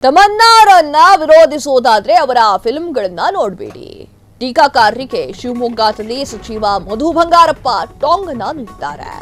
ತಮನ್ನಾರನ್ನ ವಿರೋಧಿಸುವುದಾದ್ರೆ ಅವರ ಫಿಲ್ಮ್ಗಳನ್ನ ನೋಡಬೇಡಿ. ಟೀಕಾಕಾರರಿಗೆ ಶಿವಮೊಗ್ಗದಲ್ಲಿ ಸಚಿವ ಮಧು ಬಂಗಾರಪ್ಪ ಟಾಂಗ್ ಅನ್ನ ನೀಡಿದ್ದಾರೆ.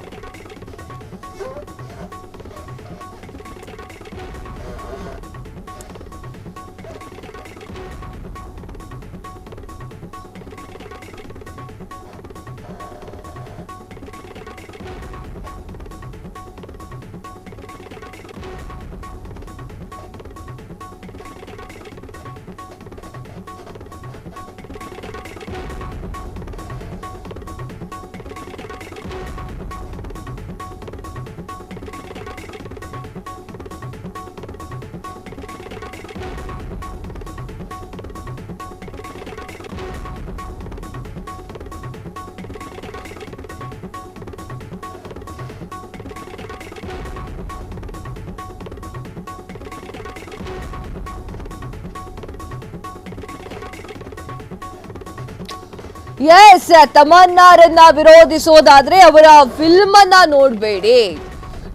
ಎಸ್, ತಮನ್ನಾರನ್ನ ವಿರೋಧಿಸೋದಾದ್ರೆ ಅವರ ಫಿಲ್ಮ್ ಅನ್ನ ನೋಡಬೇಡಿ.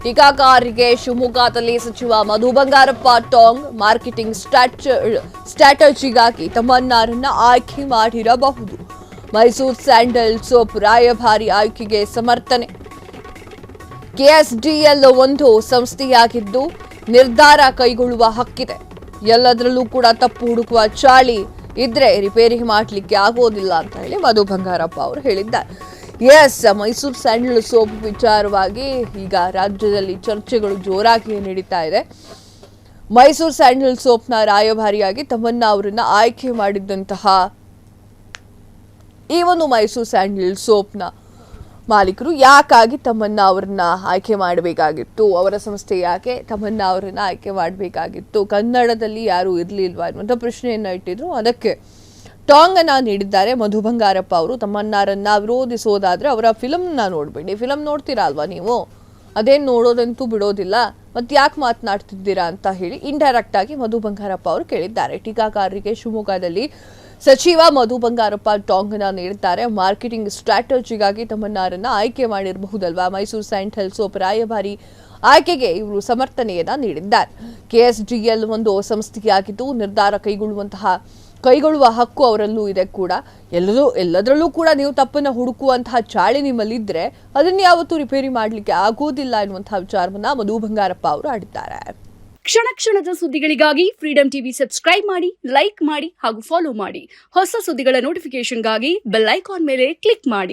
ಟೀಕಾಕಾರರಿಗೆ ಶಿವಮೊಗ್ಗದಲ್ಲಿ ಸಚಿವ ಮಧು ಬಂಗಾರಪ್ಪ ಟಾಂಗ್. ಮಾರ್ಕೆಟಿಂಗ್ ಸ್ಟ್ರಾಟಜಿಗಾಗಿ ತಮನ್ನಾರನ್ನ ಆಯ್ಕೆ ಮಾಡಿರಬಹುದು. ಮೈಸೂರು ಸ್ಯಾಂಡಲ್ ಸೋಪ್ ರಾಯಭಾರಿ ಆಯ್ಕೆಗೆ ಸಮರ್ಥನೆ. ಕೆಎಸ್ಡಿಎಲ್ ಒಂದು ಸಂಸ್ಥೆಯಾಗಿದ್ದು ನಿರ್ಧಾರ ಕೈಗೊಳ್ಳುವ ಹಕ್ಕಿದೆ. ಎಲ್ಲದರಲ್ಲೂ ಕೂಡ ತಪ್ಪು ಹುಡುಕುವ ಚಾಳಿ ಇದ್ರೆ ರಿಪೇರಿ ಮಾಡಲಿಕ್ಕೆ ಆಗೋದಿಲ್ಲ ಅಂತ ಹೇಳಿ ಮಧು ಬಂಗಾರಪ್ಪ ಅವರು ಹೇಳಿದ್ದಾರೆ. ಎಸ್, ಮೈಸೂರು ಸ್ಯಾಂಡಲ್ ಸೋಪ್ ವಿಚಾರವಾಗಿ ಈಗ ರಾಜ್ಯದಲ್ಲಿ ಚರ್ಚೆಗಳು ಜೋರಾಗಿ ನಡೀತಾ ಇದೆ. ಮೈಸೂರು ಸ್ಯಾಂಡಲ್ ಸೋಪ್ನ ರಾಯಭಾರಿಯಾಗಿ ತಮನ್ನಾ ಅವರನ್ನ ಆಯ್ಕೆ ಮಾಡಿದ್ದಂತಹ ಈ ಒಂದು ಮೈಸೂರು ಸ್ಯಾಂಡಲ್ ಸೋಪ್ನ ಮಾಲೀಕರು ಯಾಕಾಗಿ ತಮನ್ನಾ ಅವರನ್ನ ಆಯ್ಕೆ ಮಾಡಬೇಕಾಗಿತ್ತು, ಅವರ ಸಂಸ್ಥೆ ಯಾಕೆ ತಮನ್ನಾ ಅವರನ್ನ ಆಯ್ಕೆ ಮಾಡಬೇಕಾಗಿತ್ತು, ಕನ್ನಡದಲ್ಲಿ ಯಾರು ಇರಲಿಲ್ವಾ ಅನ್ನುವಂಥ ಪ್ರಶ್ನೆಯನ್ನ ಇಟ್ಟಿದ್ರು. ಅದಕ್ಕೆ ಟಾಂಗ್ ಅನ್ನ ನೀಡಿದ್ದಾರೆ ಮಧು ಬಂಗಾರಪ್ಪ ಅವರು. ತಮನ್ನಾರನ್ನ ವಿರೋಧಿಸೋದಾದ್ರೆ ಅವರ ಫಿಲಮ್ನ ನೋಡಬೇಡಿ. ಫಿಲಮ್ ನೋಡ್ತೀರಾ ಅಲ್ವಾ ನೀವು, ಅದೇನು ನೋಡೋದಂತೂ ಬಿಡೋದಿಲ್ಲ, ಮತ್ತೆ ಯಾಕೆ ಮಾತನಾಡ್ತಿದ್ದೀರಾ ಅಂತ ಹೇಳಿ ಇಂಡೈರೆಕ್ಟ್ ಆಗಿ ಮಧು ಬಂಗಾರಪ್ಪ ಅವರು ಕೇಳಿದ್ದಾರೆ. ಟೀಕಾಕಾರರಿಗೆ ಶಿವಮೊಗ್ಗದಲ್ಲಿ ಸಚಿವ ಮಧು ಬಂಗಾರಪ್ಪ ಟಾಂಗ್ ಅನ್ನ ನೀಡಿದ್ದಾರೆ. ಮಾರ್ಕೆಟಿಂಗ್ ಸ್ಟ್ರಾಟಜಿಗಾಗಿ ತಮನ್ನಾರನ್ನ ಆಯ್ಕೆ ಮಾಡಿರಬಹುದಲ್ವಾ. ಮೈಸೂರು ಸ್ಯಾಂಡಲ್ ಸೋಪ್ ರಾಯಭಾರಿ ಆಯ್ಕೆಗೆ ಇವರು ಸಮರ್ಥನೆಯನ್ನ ನೀಡಿದ್ದಾರೆ. ಕೆಎಸ್ಡಿಎಲ್ ಒಂದು ಸಂಸ್ಥೆಯಾಗಿದ್ದು ನಿರ್ಧಾರ ಕೈಗೊಳ್ಳುವ ಹಕ್ಕು ಅವರಲ್ಲೂ ಇದೆ ಕೂಡ. ಎಲ್ಲದರಲ್ಲೂ ಕೂಡ ನೀವು ತಪ್ಪನ್ನ ಹುಡುಕುವಂತಹ ಚಾಳಿ ನಿಮ್ಮಲ್ಲಿದ್ರೆ ಅದನ್ನ ಯಾವತ್ತೂ ರಿಪೇರಿ ಮಾಡಲಿಕ್ಕೆ ಆಗೋದಿಲ್ಲ ಎನ್ನುವಂತಹ ವಿಚಾರವನ್ನ ಮಧು ಬಂಗಾರಪ್ಪ ಅವರು ಆಡಿದ್ದಾರೆ. ಕ್ಷಣ ಕ್ಷಣದ ಸುದ್ದಿಗಳಿಗಾಗಿ ಫ್ರೀಡಂ ಟಿವಿ ಸಬ್ಸ್ಕ್ರೈಬ್ ಮಾಡಿ, ಲೈಕ್ ಮಾಡಿ ಹಾಗೂ ಫಾಲೋ ಮಾಡಿ. ಹೊಸ ಸುದ್ದಿಗಳ ನೋಟಿಫಿಕೇಶನ್ಗಾಗಿ ಬೆಲ್ ಐಕಾನ್ ಮೇಲೆ ಕ್ಲಿಕ್ ಮಾಡಿ.